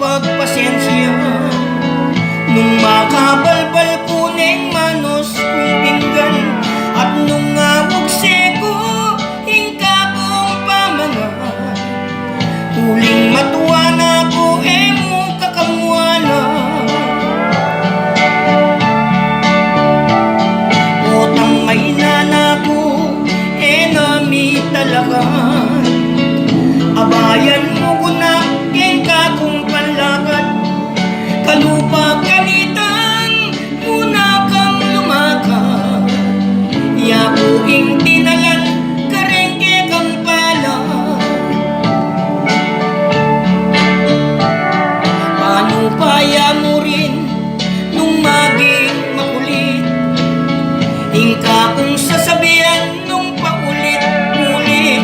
pagpasensya nung makabalbal kuneng manos kung pinggan at nung ngawag seko hingka kong pamangan huling matuwa na ko mo kakamuana otang may nana ko nami talagan abayan mo gunak hingka kong panlagat kalupa kanitan muna kang lumakad yakuing tinalan karengke kang pala paano paya mo rin nung maging makulit hingka kong sasabihan nung paulit-ulit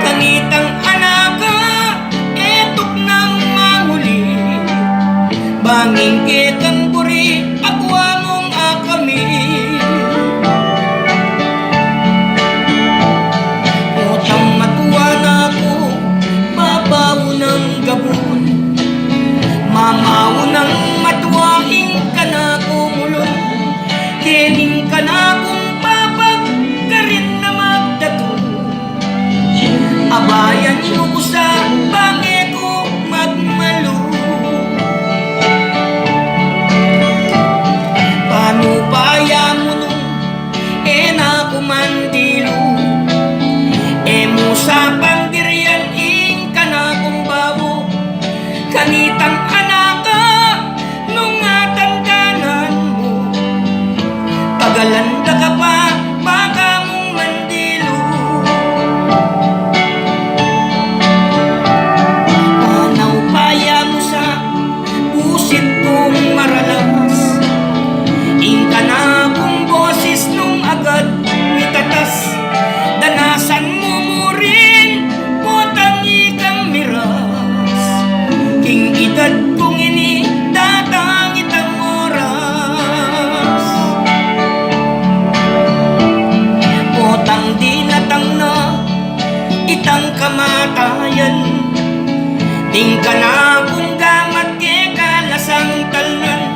kanitang anaka etok nang mangulit banging kitang buri agwa mong akami otang matuwa na ko babaw ng gabon mamaw ng matuwaing ka na kumulong kining ka na kung papag ka rin na magdato abayan mo ko sa bangi ko magmalo paano paya mo nung na kumandilo mo sa panggirian ing ka na kung bawo kanitang anaka nung atandanan mo tagalanda ka pa baka mong mandilo panaw paya mo sa pusit kong maralas ingka na kong boses nung agad mitatas danasan mo mo rin potang ikang miras king edad kong ini datangit ang oras potang dinatang na itang kamatayan tingka na kung gamat ke kalasang talnan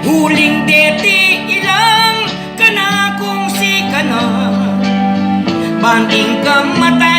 huling deti ilang kana kung si kana banding ka mata